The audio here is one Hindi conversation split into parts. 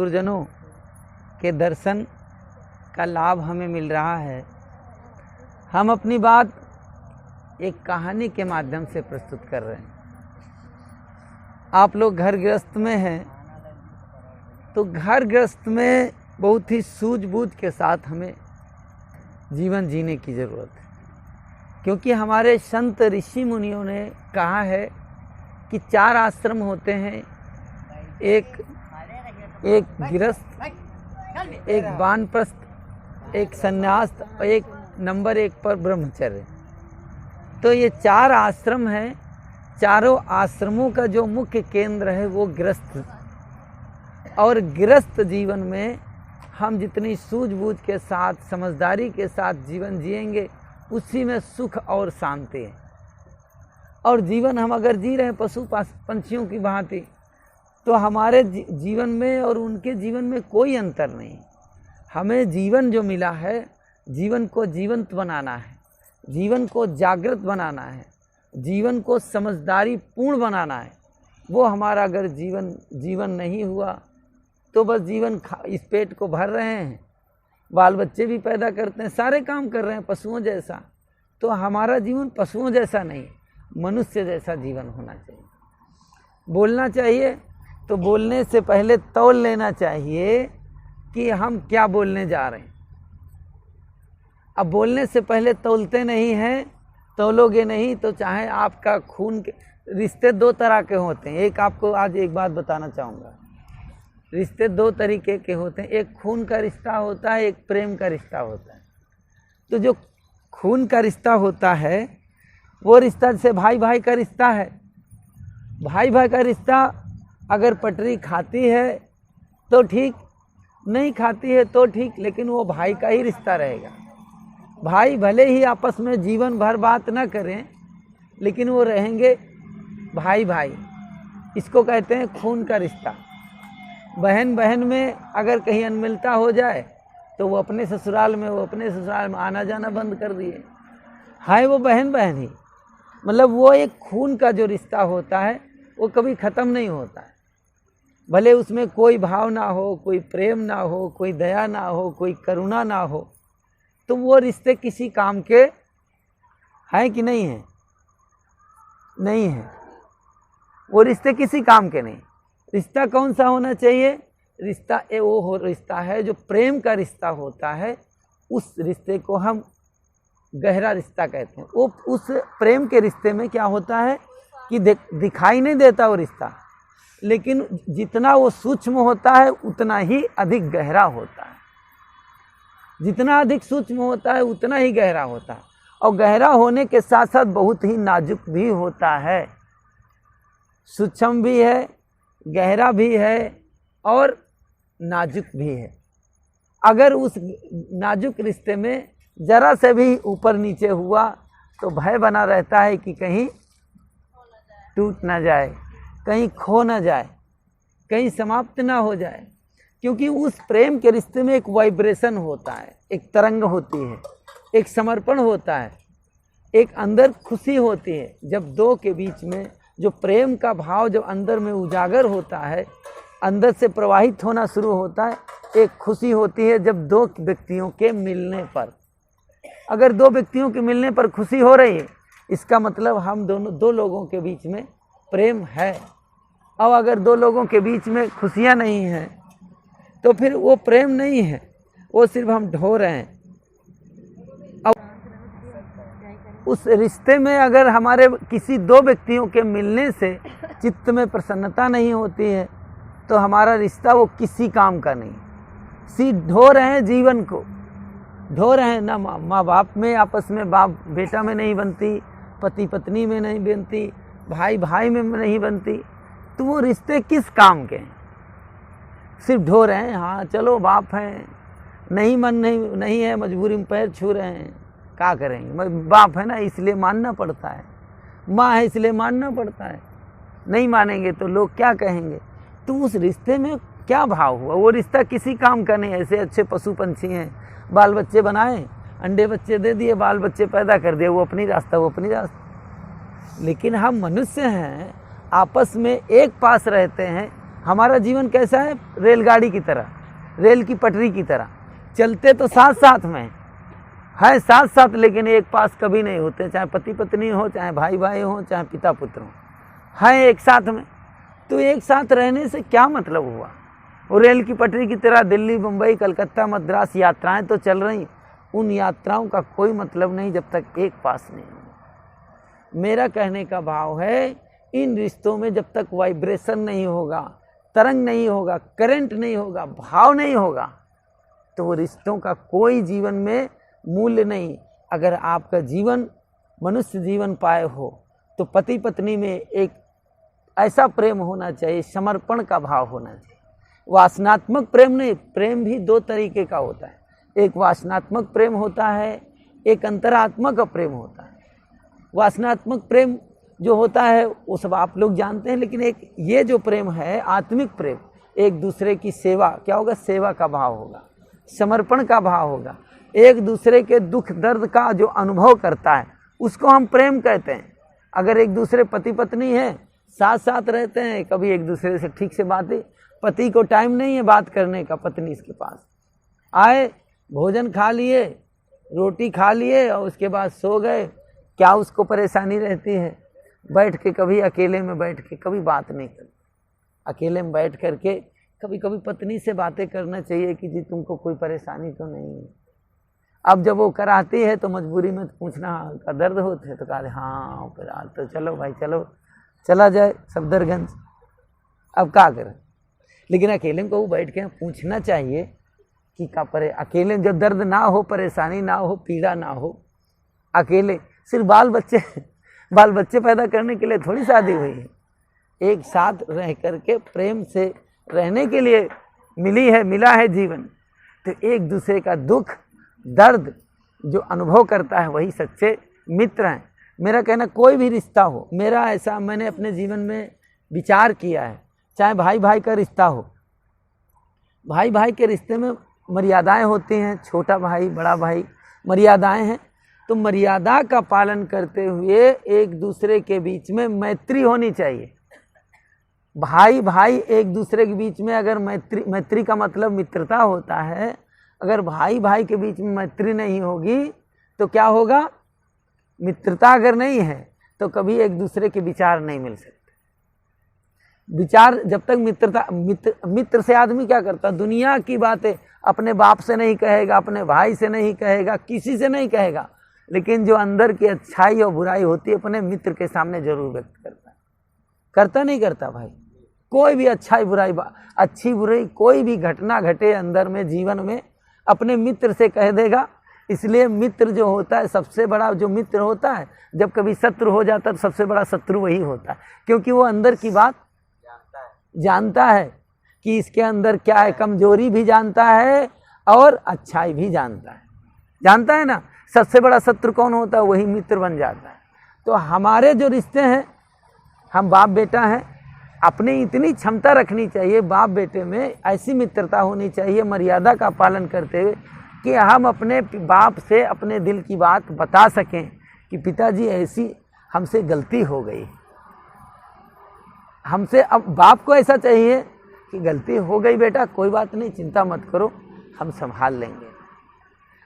गुरुजनों के दर्शन का लाभ हमें मिल रहा है। हम अपनी बात एक कहानी के माध्यम से प्रस्तुत कर रहे हैं। आप लोग घर गृहस्थ में हैं तो घर गृहस्थ में बहुत ही सूझबूझ के साथ हमें जीवन जीने की ज़रूरत है, क्योंकि हमारे संत ऋषि मुनियों ने कहा है कि 4 आश्रम होते हैं, एक गृहस्थ, एक वानप्रस्थ, एक सन्यास और एक नंबर 1 पर ब्रह्मचर्य। तो ये 4 आश्रम हैं। चारों आश्रमों का जो मुख्य केंद्र है वो गृहस्थ, और गृहस्थ जीवन में हम जितनी सूझबूझ के साथ, समझदारी के साथ जीवन जिएंगे, उसी में सुख और शांति है। और जीवन हम अगर जी रहे हैं पशु पंछियों की भांति, तो हमारे जीवन में और उनके जीवन में कोई अंतर नहीं। हमें जीवन जो मिला है, जीवन को जीवंत बनाना है, जीवन को जागृत बनाना है, जीवन को समझदारी पूर्ण बनाना है। वो हमारा अगर जीवन नहीं हुआ तो बस जीवन इस पेट को भर रहे हैं, बाल बच्चे भी पैदा करते हैं, सारे काम कर रहे हैं पशुओं जैसा। तो हमारा जीवन पशुओं जैसा नहीं, मनुष्य जैसा जीवन होना चाहिए। बोलना चाहिए तो बोलने से पहले तौल लेना चाहिए कि हम क्या बोलने जा रहे हैं। अब बोलने से पहले तौलते नहीं हैं, तौलोगे नहीं तो चाहे आपका खून के रिश्ते 2 तरह के होते हैं। एक आपको आज एक बात बताना चाहूँगा, रिश्ते 2 तरीके के होते हैं। एक खून का रिश्ता होता है, एक प्रेम का रिश्ता होता है। तो जो खून का रिश्ता होता है वो रिश्ता जैसे भाई भाई का रिश्ता है। भाई भाई का रिश्ता अगर पटरी खाती है तो ठीक, नहीं खाती है तो ठीक, लेकिन वो भाई का ही रिश्ता रहेगा। भाई भले ही आपस में जीवन भर बात ना करें, लेकिन वो रहेंगे भाई भाई। इसको कहते हैं खून का रिश्ता। बहन बहन में अगर कहीं अनमिलता हो जाए तो वो अपने ससुराल में आना जाना बंद कर दिए। हाय वो बहन बहन ही, मतलब वो एक खून का जो रिश्ता होता है वो कभी ख़त्म नहीं होता है। भले उसमें कोई भाव ना हो, कोई प्रेम ना हो, कोई दया ना हो, कोई करुणा ना हो, तो वो रिश्ते किसी काम के हैं कि नहीं हैं? नहीं है। वो रिश्ते किसी काम के नहीं। रिश्ता कौन सा होना चाहिए? रिश्ता है जो प्रेम का रिश्ता होता है, उस रिश्ते को हम गहरा रिश्ता कहते हैं। वो उस प्रेम के रिश्ते में क्या होता है कि दिखाई नहीं देता वो रिश्ता, लेकिन जितना वो सूक्ष्म होता है उतना ही अधिक गहरा होता है। जितना अधिक सूक्ष्म होता है उतना ही गहरा होता है, और गहरा होने के साथ साथ बहुत ही नाजुक भी होता है। सूक्ष्म भी है, गहरा भी है और नाजुक भी है। अगर उस नाजुक रिश्ते में जरा से भी ऊपर नीचे हुआ तो भय बना रहता है कि कहीं टूट ना जाए, कहीं खो ना जाए, कहीं समाप्त ना हो जाए। क्योंकि उस प्रेम के रिश्ते में एक वाइब्रेशन होता है, एक तरंग होती है, एक समर्पण होता है, एक अंदर खुशी होती है। जब 2 के बीच में जो प्रेम का भाव जब अंदर में उजागर होता है, अंदर से प्रवाहित होना शुरू होता है, एक खुशी होती है। जब 2 व्यक्तियों के मिलने पर, अगर 2 व्यक्तियों के मिलने पर खुशी हो रही है, इसका मतलब हम 2 लोगों के बीच में प्रेम है। और अगर 2 लोगों के बीच में खुशियाँ नहीं हैं तो फिर वो प्रेम नहीं है, वो सिर्फ हम ढो रहे हैं। उस रिश्ते में अगर हमारे किसी 2 व्यक्तियों के मिलने से चित्त में प्रसन्नता नहीं होती है तो हमारा रिश्ता वो किसी काम का नहीं। सिर्फ ढो रहे हैं, जीवन को ढो रहे हैं। ना माँ बाप में आपस में, बाप बेटा में नहीं बनती, पति पत्नी में नहीं बनती, भाई भाई में नहीं बनती, तो वो रिश्ते किस काम के हैं? सिर्फ ढो रहे हैं। हाँ चलो बाप हैं, नहीं मन नहीं है, मजबूरी में पैर छू रहे हैं, क्या करेंगे, बाप है ना इसलिए मानना पड़ता है, माँ है इसलिए मानना पड़ता है, नहीं मानेंगे तो लोग क्या कहेंगे। तो उस रिश्ते में क्या भाव हुआ? वो रिश्ता किसी काम का नहीं। ऐसे अच्छे पशु पंछी हैं, बाल बच्चे बनाए, अंडे बच्चे दे दिए, बाल बच्चे पैदा कर दिए, वो अपनी रास्ता। लेकिन हम मनुष्य हैं, आपस में एक पास रहते हैं हमारा जीवन कैसा है? रेलगाड़ी की तरह, रेल की पटरी की तरह, चलते तो साथ साथ में है, साथ साथ, लेकिन एक पास कभी नहीं होते, चाहे पति पत्नी हो, चाहे भाई भाई हो, चाहे पिता पुत्र हो, है एक साथ में। तो एक साथ रहने से क्या मतलब हुआ? वो रेल की पटरी की तरह दिल्ली, मुंबई, कलकत्ता, मद्रास यात्राएं तो चल रही, उन यात्राओं का कोई मतलब नहीं जब तक एक पास नहीं हो। मेरा कहने का भाव है, इन रिश्तों में जब तक वाइब्रेशन नहीं होगा, तरंग नहीं होगा, करंट नहीं होगा, भाव नहीं होगा, तो वो रिश्तों का कोई जीवन में मूल्य नहीं। अगर आपका जीवन मनुष्य जीवन पाए हो तो पति पत्नी में एक ऐसा प्रेम होना चाहिए, समर्पण का भाव होना चाहिए। वासनात्मक प्रेम नहीं, प्रेम भी दो तरीके का होता है, एक वासनात्मक प्रेम होता है, एक अंतरात्मक प्रेम होता है। वासनात्मक प्रेम जो होता है वो सब आप लोग जानते हैं, लेकिन एक ये जो प्रेम है आत्मिक प्रेम, एक दूसरे की सेवा, क्या होगा? सेवा का भाव होगा, समर्पण का भाव होगा, एक दूसरे के दुख दर्द का जो अनुभव करता है उसको हम प्रेम कहते हैं। अगर एक दूसरे पति पत्नी है, साथ साथ रहते हैं, कभी एक दूसरे से ठीक से बातें, पति को टाइम नहीं है बात करने का, पत्नी इसके पास आए, भोजन खा लिए, रोटी खा लिए और उसके बाद सो गए, क्या उसको परेशानी रहती है? बैठ के कभी अकेले में बैठ के कभी बात नहीं कर, अकेले में बैठ करके कभी कभी पत्नी से बातें करना चाहिए कि जी तुमको कोई परेशानी तो नहीं है। अब जब वो कराती है तो मजबूरी में पूछना का दर्द होते है तो कहा हाँ फिलहाल तो चलो भाई चलो, चला जाए सफदरगंज, अब क्या करें। लेकिन अकेले में को बैठ के पूछना चाहिए कि क्या परे, अकेले जब दर्द ना हो, परेशानी ना हो, पीड़ा ना हो, अकेले सिर्फ बाल बच्चे पैदा करने के लिए थोड़ी शादी हुई है, एक साथ रह करके प्रेम से रहने के लिए मिला है जीवन। तो एक दूसरे का दुख दर्द जो अनुभव करता है वही सच्चे मित्र हैं। मेरा कहना कोई भी रिश्ता हो, मेरा ऐसा मैंने अपने जीवन में विचार किया है, चाहे भाई भाई का रिश्ता हो, भाई भाई के रिश्ते में मर्यादाएं होती हैं, छोटा भाई बड़ा भाई मर्यादाएं हैं, तो मर्यादा का पालन करते हुए एक दूसरे के बीच में मैत्री होनी चाहिए। भाई भाई एक दूसरे के बीच में अगर मैत्री का मतलब मित्रता होता है, अगर भाई भाई के बीच में मैत्री नहीं होगी तो क्या होगा? मित्रता अगर नहीं है तो कभी एक दूसरे के विचार नहीं मिल सकते। विचार जब तक मित्र से आदमी क्या करता? दुनिया की बातें अपने बाप से नहीं कहेगा, अपने भाई से नहीं कहेगा, किसी से नहीं कहेगा, लेकिन जो अंदर की अच्छाई और बुराई होती है अपने मित्र के सामने जरूर व्यक्त करता है। करता नहीं करता भाई? कोई भी अच्छाई बुराई, अच्छी बुराई कोई भी घटना घटे अंदर में जीवन में अपने मित्र से कह देगा। इसलिए मित्र जो होता है, सबसे बड़ा जो मित्र होता है, जब कभी शत्रु हो जाता है तो सबसे बड़ा शत्रु वही होता है, क्योंकि वो अंदर की बात जानता है कि इसके अंदर क्या है, कमजोरी भी जानता है और अच्छाई भी जानता है ना। सबसे बड़ा शत्रु कौन होता है? वही मित्र बन जाता है। तो हमारे जो रिश्ते हैं, हम बाप बेटा हैं, अपनी इतनी क्षमता रखनी चाहिए बाप बेटे में, ऐसी मित्रता होनी चाहिए मर्यादा का पालन करते हुए कि हम अपने बाप से अपने दिल की बात बता सकें कि पिताजी ऐसी हमसे गलती हो गई हमसे। अब बाप को ऐसा चाहिए कि गलती हो गई बेटा, कोई बात नहीं, चिंता मत करो, हम संभाल लेंगे।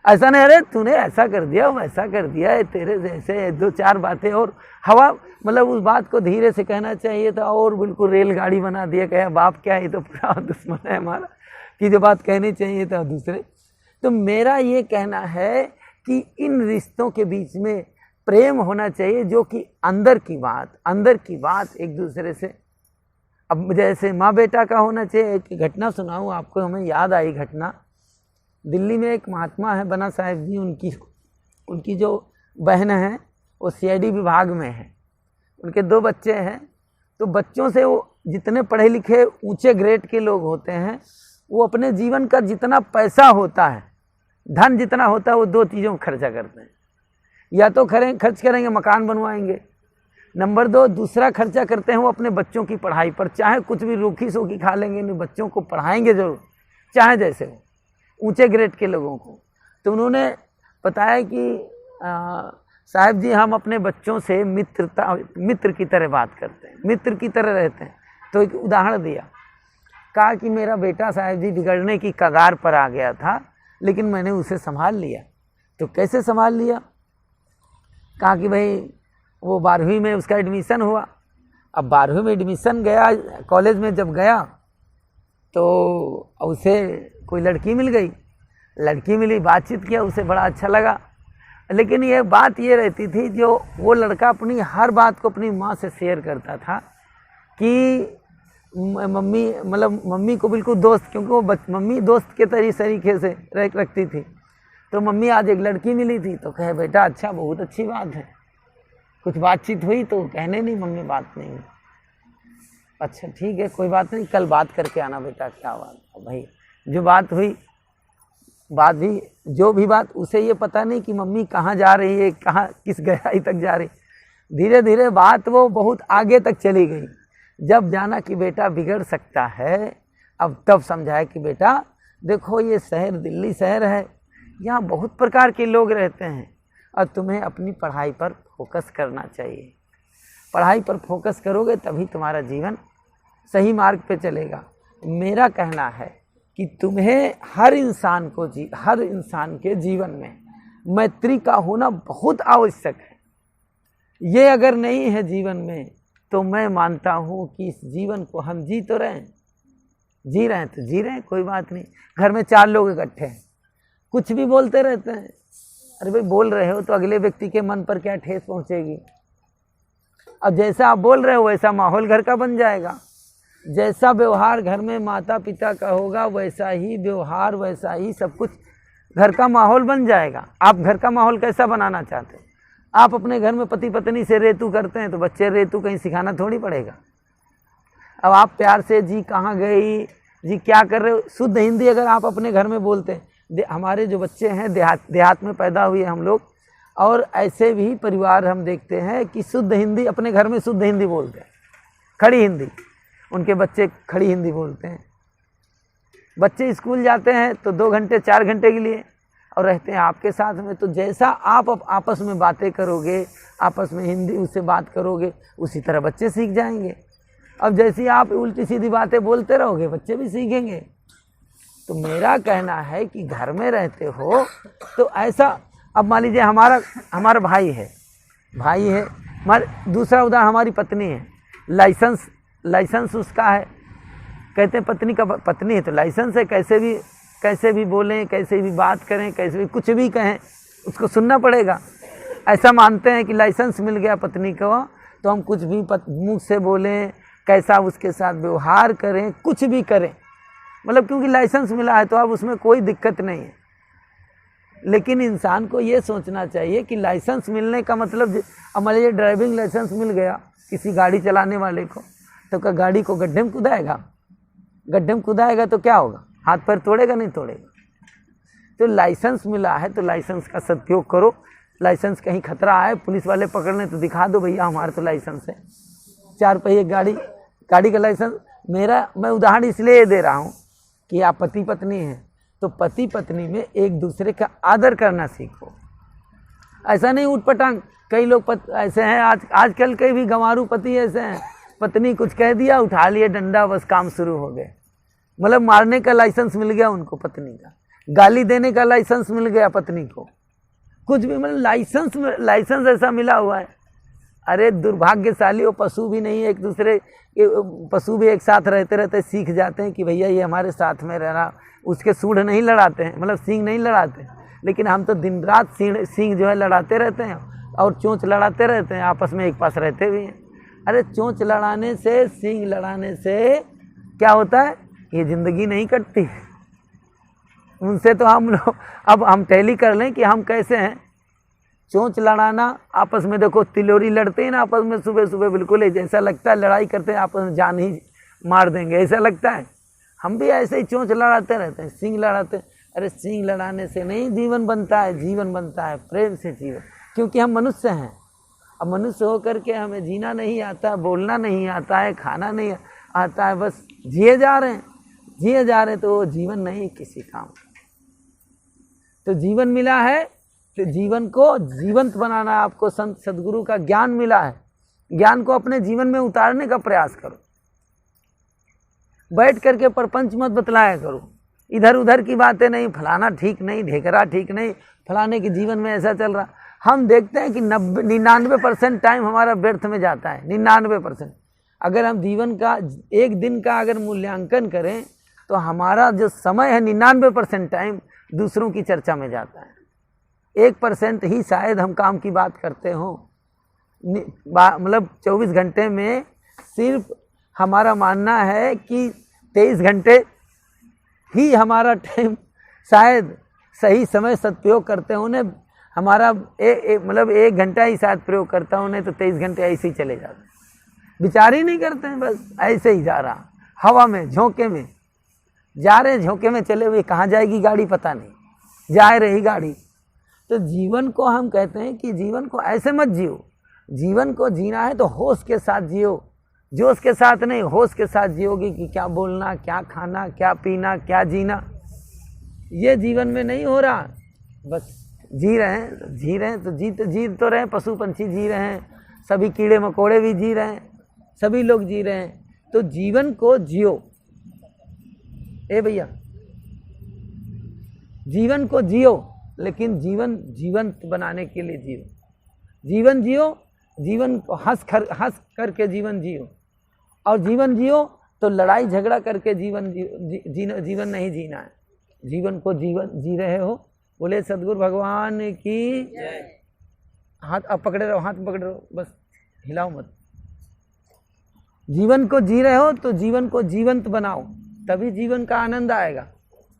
ऐसा नहीं अरे तूने ऐसा कर दिया वैसा कर दिया है, तेरे जैसे दो चार बातें और हवा, मतलब उस बात को धीरे से कहना चाहिए था और बिल्कुल रेलगाड़ी बना दिया, कहा बाप क्या है तो पूरा दुश्मन है हमारा, कि जो बात कहनी चाहिए था दूसरे। तो मेरा ये कहना है कि इन रिश्तों के बीच में प्रेम होना चाहिए, जो कि अंदर की बात एक दूसरे से, अब जैसे माँ बेटा का होना चाहिए। एक घटना सुनाऊँ आपको, हमें याद आई घटना। दिल्ली में एक महात्मा है बना साहेब जी, उनकी जो बहन है वो सीआईडी विभाग में है, उनके 2 बच्चे हैं। तो बच्चों से वो जितने पढ़े लिखे ऊंचे ग्रेड के लोग होते हैं, वो अपने जीवन का जितना पैसा होता है, धन जितना होता है, वो 2 चीज़ों में खर्चा करते हैं। या तो खर्च करेंगे मकान बनवाएंगे, नंबर 2 दूसरा खर्चा करते हैं वो अपने बच्चों की पढ़ाई पर, चाहे कुछ भी रूखी सूखी खा लेंगे, नहीं बच्चों को पढ़ाएंगे जरूर, चाहे जैसे हो, ऊंचे ग्रेड के लोगों को। तो उन्होंने बताया कि साहब जी हम अपने बच्चों से मित्र की तरह बात करते हैं, मित्र की तरह रहते हैं। तो एक उदाहरण दिया कहा कि मेरा बेटा साहब जी बिगड़ने की कगार पर आ गया था, लेकिन मैंने उसे संभाल लिया। तो कैसे संभाल लिया? कहा कि भाई वो 12वीं में उसका एडमिशन हुआ। अब 12वीं में एडमिशन गया, कॉलेज में जब गया तो उसे कोई लड़की मिल गई। लड़की मिली, बातचीत किया, उसे बड़ा अच्छा लगा। लेकिन ये बात ये रहती थी, जो वो लड़का अपनी हर बात को अपनी माँ से शेयर करता था कि मम्मी, मतलब मम्मी को बिल्कुल दोस्त, क्योंकि वो मम्मी दोस्त के तरीके से रखती थी। तो मम्मी आज एक लड़की मिली थी तो कहे बेटा अच्छा, बहुत अच्छी बात है। कुछ बातचीत हुई तो कहने नहीं मम्मी बात नहीं हुई। अच्छा ठीक है, कोई बात नहीं, कल बात करके आना बेटा। क्या बात भाई? जो बात हुई, बात भी जो भी बात, उसे ये पता नहीं कि मम्मी कहाँ जा रही है, कहाँ किस गहराई तक जा रही। धीरे धीरे बात वो बहुत आगे तक चली गई। जब जाना कि बेटा बिगड़ सकता है, अब तब समझाया कि बेटा देखो ये शहर दिल्ली शहर है, यहाँ बहुत प्रकार के लोग रहते हैं और तुम्हें अपनी पढ़ाई पर फोकस करना चाहिए। पढ़ाई पर फोकस करोगे तभी तुम्हारा जीवन सही मार्ग पे चलेगा। मेरा कहना है कि तुम्हें हर इंसान के जीवन में मैत्री का होना बहुत आवश्यक है। ये अगर नहीं है जीवन में तो मैं मानता हूँ कि इस जीवन को हम जी तो रहे हैं, जी रहे हैं तो जी रहे हैं, कोई बात नहीं। घर में 4 लोग इकट्ठे हैं, कुछ भी बोलते रहते हैं। अरे भाई बोल रहे हो तो अगले व्यक्ति के मन पर क्या ठेस पहुँचेगी? अब जैसा आप बोल रहे हो वैसा माहौल घर का बन जाएगा। जैसा व्यवहार घर में माता पिता का होगा वैसा ही व्यवहार, वैसा ही सब कुछ घर का माहौल बन जाएगा। आप घर का माहौल कैसा बनाना चाहते हैं? आप अपने घर में पति पत्नी से रेतू करते हैं तो बच्चे रेतू कहीं सिखाना थोड़ी पड़ेगा। अब आप प्यार से जी कहाँ गई, जी क्या कर रहे हो, शुद्ध हिंदी अगर आप अपने घर में बोलते हैं। हमारे जो बच्चे हैं देहात में पैदा हुए हम लोग, और ऐसे भी परिवार हम देखते हैं कि शुद्ध हिंदी अपने घर में शुद्ध हिंदी बोलते हैं, खड़ी हिंदी। उनके बच्चे खड़ी हिंदी बोलते हैं। बच्चे स्कूल जाते हैं तो 2 घंटे 4 घंटे के लिए और रहते हैं आपके साथ में। तो जैसा आप आपस में बातें करोगे, आपस में हिंदी उससे बात करोगे, उसी तरह बच्चे सीख जाएंगे। अब जैसी आप उल्टी सीधी बातें बोलते रहोगे बच्चे भी सीखेंगे। तो मेरा कहना है कि घर में रहते हो तो ऐसा, अब मान लीजिए हमारा भाई है, दूसरा उदाहरण हमारी पत्नी है। लाइसेंस उसका है, कहते हैं पत्नी है तो लाइसेंस है। कैसे भी बोलें, कैसे भी बात करें, कैसे भी कुछ भी कहें, उसको सुनना पड़ेगा। ऐसा मानते हैं कि लाइसेंस मिल गया पत्नी को तो हम कुछ भी मुँह से बोलें, कैसा उसके साथ व्यवहार करें, कुछ भी करें, मतलब क्योंकि लाइसेंस मिला है तो अब उसमें कोई दिक्कत नहीं है। लेकिन इंसान को ये सोचना चाहिए कि लाइसेंस मिलने का मतलब, अब मान लीजिए ड्राइविंग लाइसेंस मिल गया किसी गाड़ी चलाने वाले को, तो क्या गाड़ी को गड्ढे में कुदाएगा? गड्ढे में कुदाएगा तो क्या होगा? हाथ पैर तोड़ेगा? नहीं तोड़ेगा। तो लाइसेंस मिला है तो लाइसेंस का सदुपयोग करो। लाइसेंस कहीं खतरा आए, पुलिस वाले पकड़ने तो दिखा दो भैया हमारा तो लाइसेंस है, 4 पहिए गाड़ी का लाइसेंस। मैं उदाहरण इसलिए दे रहा हूँ कि आप पति पत्नी हैं तो पति पत्नी में एक दूसरे का आदर करना सीखो। ऐसा नहीं उठपटांग, कई लोग ऐसे हैं आजकल के भी गंवारू पति ऐसे हैं, पत्नी कुछ कह दिया उठा लिए डंडा, बस काम शुरू हो गए। मतलब मारने का लाइसेंस मिल गया उनको पत्नी का, गाली देने का लाइसेंस मिल गया पत्नी को, कुछ भी, मतलब लाइसेंस ऐसा मिला हुआ है। अरे दुर्भाग्यशाली वो पशु भी नहीं है, एक दूसरे पशु भी एक साथ रहते रहते सीख जाते हैं कि भैया ये हमारे साथ में रहना। उसके सूंड नहीं लड़ाते हैं, मतलब सींग नहीं लड़ाते, लेकिन हम तो दिन रात सींग जो है लड़ाते रहते हैं और चोंच लड़ाते रहते हैं, आपस में एक पास रहते भी हैं। अरे चोंच लड़ाने से, सींग लड़ाने से क्या होता है? ये जिंदगी नहीं कटती। उनसे तो हम लोग, अब हम टैली कर लें कि हम कैसे हैं। चोंच लड़ाना आपस में, देखो तिलोरी लड़ते हैं ना आपस में सुबह सुबह, बिल्कुल जैसा लगता है लड़ाई करते हैं आपस में जान ही मार देंगे, ऐसा लगता है। हम भी ऐसे ही चोंच लड़ाते रहते हैं, सींग लड़ाते हैं। अरे सींग लड़ाने से नहीं जीवन बनता है, जीवन बनता है प्रेम से जीवन, क्योंकि हम मनुष्य हैं। अब मनुष्य होकर के हमें जीना नहीं आता, बोलना नहीं आता है, खाना नहीं आता है, बस जिए जा रहे हैं तो वो जीवन नहीं किसी काम। तो जीवन मिला है तो जीवन को जीवंत बनाना है आपको। संत सदगुरु का ज्ञान मिला है, ज्ञान को अपने जीवन में उतारने का प्रयास करो। बैठ करके प्रपंच मत बतलाया करो, इधर उधर की बातें नहीं, फलाना ठीक नहीं, ढेकरा ठीक नहीं, फलाने के जीवन में ऐसा चल रहा। हम देखते हैं कि 99% टाइम हमारा व्यर्थ में जाता है, 99%। अगर हम जीवन का एक दिन का अगर मूल्यांकन करें तो हमारा जो समय है 99% टाइम दूसरों की चर्चा में जाता है। 1% ही शायद हम काम की बात करते हो। मतलब 24 घंटे में सिर्फ हमारा मानना है कि 23 घंटे ही हमारा टाइम शायद सही समय सदुपयोग करते होने, हमारा मतलब 1 घंटा ही शायद प्रयोग करता होने, तो 23 घंटे ऐसे ही चले जाते, विचार ही नहीं करते हैं, बस ऐसे ही जा रहा, हवा में झोंके में जा रहे, झोंके में चले हुए, कहाँ जाएगी गाड़ी पता नहीं, जा रही गाड़ी। तो जीवन को हम कहते हैं कि जीवन को ऐसे मत जियो, जीवन को जीना है तो होश के साथ जियो, जोश के साथ नहीं, होश के साथ जियोगी कि क्या बोलना, क्या खाना, क्या पीना, क्या जीना, ये जीवन में नहीं हो रहा। बस जी रहे हैं तो जी तो रहे हैं, पशु पंछी जी रहे हैं, सभी कीड़े मकोड़े भी जी रहे हैं, सभी लोग जी रहे हैं। तो जीवन को जियो, ए भैया, जीवन को जियो, लेकिन जीवन जीवंत बनाने के लिए जियो, जीवन जियो, जीवन को हंस करके जीवन जियो, और जीवन जियो तो लड़ाई झगड़ा करके जीवन जीवन नहीं जीना है। जीवन को जीवन जी रहे हो, बोले सदगुरु भगवान की हाथ अब पकड़े रहो, हाथ पकड़े रहो, बस हिलाओ मत। जीवन को जी रहे हो तो जीवन को जीवंत बनाओ, तभी जीवन का आनंद आएगा।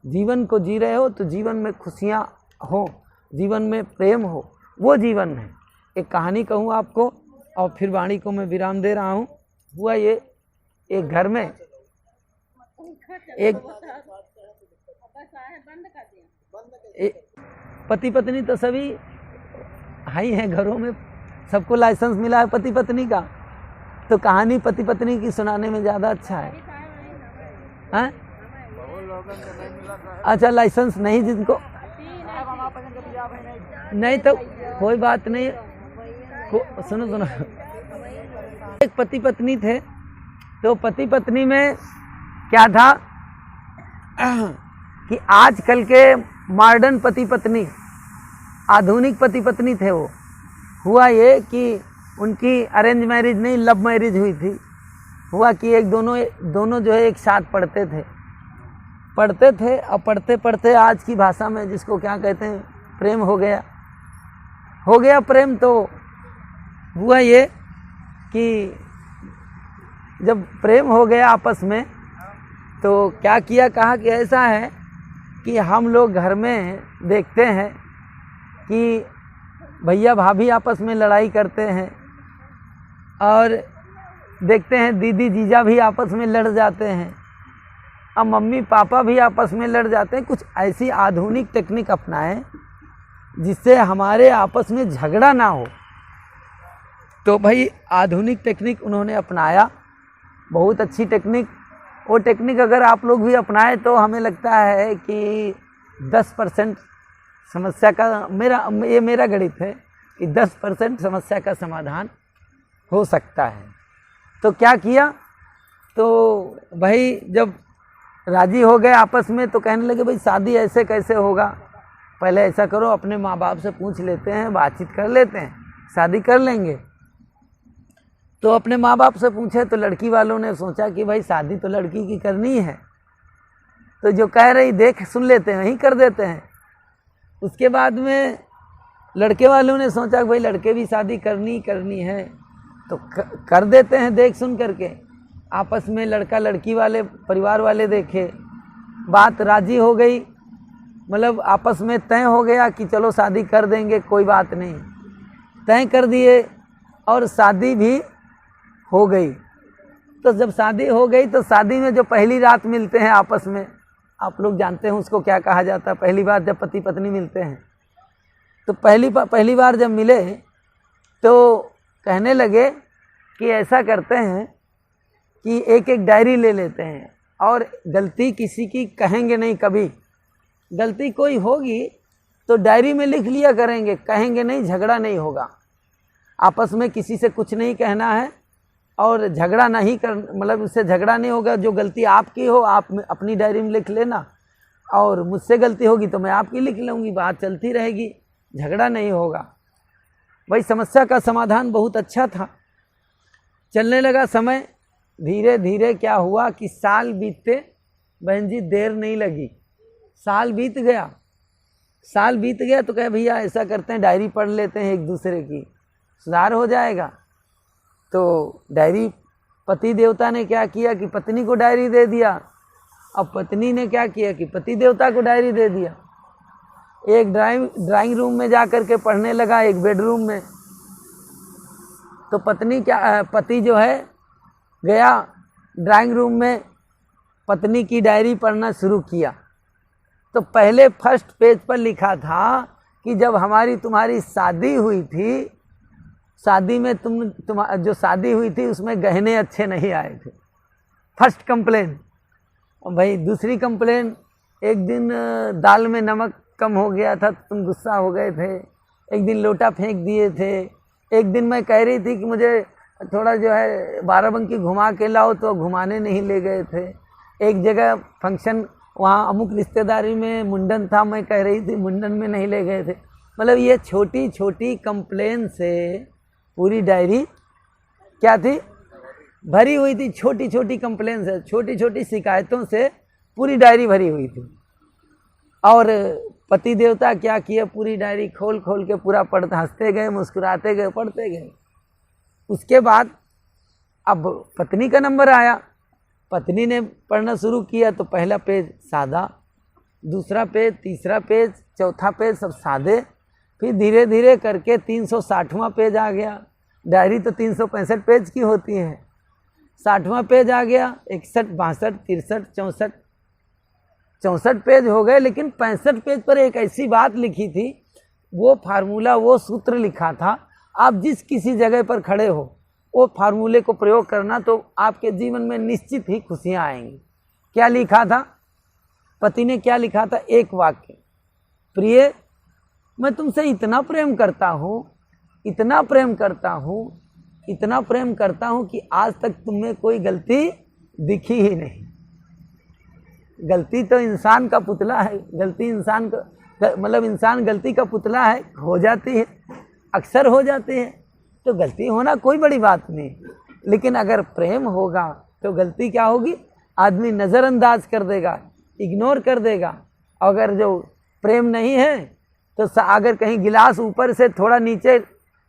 जीवन को जी रहे हो तो जीवन में खुशियाँ हो, जीवन में प्रेम हो, वो जीवन है। एक कहानी कहूँ आपको और फिर वाणी को मैं विराम दे रहा हूँ। हुआ ये, एक घर में एक पति पत्नी, तो सभी हाई हैं घरों में, सबको लाइसेंस मिला है पति पत्नी का, तो कहानी पति पत्नी की सुनाने में ज़्यादा अच्छा है। हैं? अच्छा, लाइसेंस नहीं जिनको नहीं तो कोई बात नहीं। सुनो, एक पति पत्नी थे, तो पति पत्नी में क्या था कि आजकल के मॉडर्न पति पत्नी, आधुनिक पति पत्नी थे वो। हुआ ये कि उनकी अरेंज मैरिज नहीं, लव मैरिज हुई थी। हुआ कि एक दोनों जो है एक साथ पढ़ते थे और पढ़ते पढ़ते आज की भाषा में जिसको क्या कहते हैं, प्रेम हो गया प्रेम। तो हुआ ये कि जब प्रेम हो गया आपस में, तो क्या किया, कहा कि ऐसा है कि हम लोग घर में देखते हैं कि भैया भाभी आपस में लड़ाई करते हैं, और देखते हैं दीदी जीजा भी आपस में लड़ जाते हैं, अब मम्मी पापा भी आपस में लड़ जाते हैं। कुछ ऐसी आधुनिक टेक्निक अपनाएं जिससे हमारे आपस में झगड़ा ना हो। तो भाई आधुनिक टेक्निक उन्होंने अपनाया, बहुत अच्छी टेक्निक। वो टेक्निक अगर आप लोग भी अपनाएं तो हमें लगता है कि 10% समस्या का, मेरा गणित है कि 10% समस्या का समाधान हो सकता है। तो क्या किया, तो भाई जब राजी हो गए आपस में, तो कहने लगे भाई शादी ऐसे कैसे होगा, पहले ऐसा करो अपने माँ बाप से पूछ लेते हैं, बातचीत कर लेते हैं, शादी कर लेंगे। तो अपने माँ बाप से पूछे तो लड़की वालों ने सोचा कि भाई शादी तो लड़की की करनी है, तो जो कह रही देख सुन लेते हैं, वहीं कर देते हैं। उसके बाद में लड़के वालों ने सोचा कि भाई लड़के भी शादी करनी है, तो कर देते हैं देख सुन करके। आपस में लड़का लड़की वाले परिवार वाले देखे, बात राजी हो गई, मतलब आपस में तय हो गया कि चलो शादी कर देंगे, कोई बात नहीं, तय कर दिए और शादी भी हो गई। तो जब शादी हो गई तो शादी में जो पहली रात मिलते हैं आपस में, आप लोग जानते हैं उसको क्या कहा जाता है, पहली बार जब पति पत्नी मिलते हैं। तो पहली बार जब मिले तो कहने लगे कि ऐसा करते हैं कि एक एक डायरी ले लेते हैं और गलती किसी की कहेंगे नहीं, कभी गलती कोई होगी तो डायरी में लिख लिया करेंगे, कहेंगे नहीं, झगड़ा नहीं होगा। आपस में किसी से कुछ नहीं कहना है, और झगड़ा नहीं कर, मतलब उससे झगड़ा नहीं होगा। जो गलती आपकी हो आप अपनी डायरी में लिख लेना, और मुझसे गलती होगी तो मैं आपकी लिख लूँगी, बात चलती रहेगी, झगड़ा नहीं होगा। भाई समस्या का समाधान बहुत अच्छा था। चलने लगा समय, धीरे धीरे क्या हुआ कि साल बीतते, बहन जी देर नहीं लगी, साल बीत गया। साल बीत गया तो कहे भैया ऐसा करते हैं डायरी पढ़ लेते हैं एक दूसरे की, सुधार हो जाएगा। तो डायरी, पति देवता ने क्या किया कि पत्नी को डायरी दे दिया, अब पत्नी ने क्या किया कि पति देवता को डायरी दे दिया। एक ड्राइंग रूम में जा कर के पढ़ने लगा, एक बेडरूम में। तो पति जो है गया ड्राइंग रूम में, पत्नी की डायरी पढ़ना शुरू किया। तो पहले फर्स्ट पेज पर लिखा था कि जब तुम्हारी शादी हुई थी, शादी में जो शादी हुई थी उसमें गहने अच्छे नहीं आए थे। First complain. भाई दूसरी कंप्लेन, एक दिन दाल में नमक कम हो गया था, तुम गुस्सा हो गए थे। एक दिन लोटा फेंक दिए थे। एक दिन मैं कह रही थी कि मुझे थोड़ा जो है बाराबंकी घुमा के लाओ, तो घुमाने नहीं ले गए थे। एक जगह फंक्शन, वहाँ अमुक रिश्तेदारी में मुंडन था, मैं कह रही थी मुंडन में नहीं ले गए थे। मतलब ये छोटी छोटी कंप्लेन से पूरी डायरी क्या थी, भरी हुई थी। छोटी छोटी कंप्लेन से, छोटी छोटी शिकायतों से पूरी डायरी भरी हुई थी। और पति देवता क्या किए, पूरी डायरी खोल खोल के पूरा पढ़ते, हंसते गए, मुस्कुराते गए, पढ़ते गए। उसके बाद अब पत्नी का नंबर आया, पत्नी ने पढ़ना शुरू किया। तो पहला पेज सादा, दूसरा पेज, तीसरा पेज, चौथा पेज सब सादे। फिर धीरे धीरे करके 360वां पेज आ गया। डायरी तो 365 पेज की होती है, 60वां पेज आ गया। 61, 62, 63, 64 पेज हो गए। लेकिन 65 पेज पर एक ऐसी बात लिखी थी, वो फार्मूला, वो सूत्र लिखा था, आप जिस किसी जगह पर खड़े हो वो फार्मूले को प्रयोग करना, तो आपके जीवन में निश्चित ही खुशियां आएंगी। क्या लिखा था, पति ने क्या लिखा था, एक वाक्य, प्रिय मैं तुमसे इतना प्रेम करता हूँ, इतना प्रेम करता हूँ, इतना प्रेम करता हूँ कि आज तक तुम्हें कोई गलती दिखी ही नहीं। गलती तो इंसान का पुतला है, गलती इंसान का, मतलब इंसान गलती का पुतला है, हो जाती है, अक्सर हो जाती है। तो गलती होना कोई बड़ी बात नहीं, लेकिन अगर प्रेम होगा तो गलती क्या होगी, आदमी नज़रअंदाज कर देगा, इग्नोर कर देगा। अगर जो प्रेम नहीं है तो अगर कहीं गिलास ऊपर से थोड़ा नीचे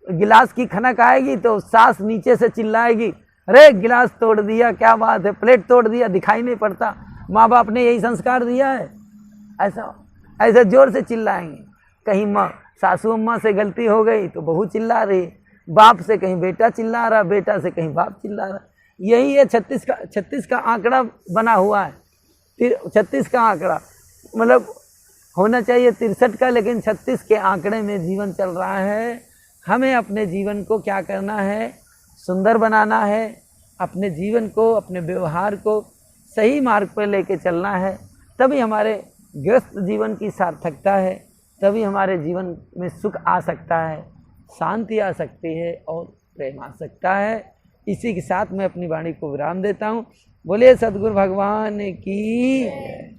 गिलास की खनक आएगी तो सास नीचे से चिल्लाएगी, अरे गिलास तोड़ दिया, क्या बात है, प्लेट तोड़ दिया, दिखाई नहीं पड़ता। माँ बाप ने यही संस्कार दिया है, ऐसा जोर से चिल्लाएंगे। कहीं माँ सासू अम्मा से गलती हो गई तो बहू चिल्ला रही, बाप से कहीं बेटा चिल्ला रहा, बेटा से कहीं बाप चिल्ला रहा। यही है 36 का आंकड़ा बना हुआ है। 36 का आंकड़ा मतलब होना चाहिए 63 का, लेकिन 36 के आंकड़े में जीवन चल रहा है। हमें अपने जीवन को क्या करना है, सुंदर बनाना है। अपने जीवन को, अपने व्यवहार को सही मार्ग पर लेके चलना है, तभी हमारे ग्रस्त जीवन की सार्थकता है, तभी हमारे जीवन में सुख आ सकता है, शांति आ सकती है और प्रेम आ सकता है। इसी के साथ मैं अपनी वाणी को विराम देता हूँ। बोलिए सद्गुरु भगवान की।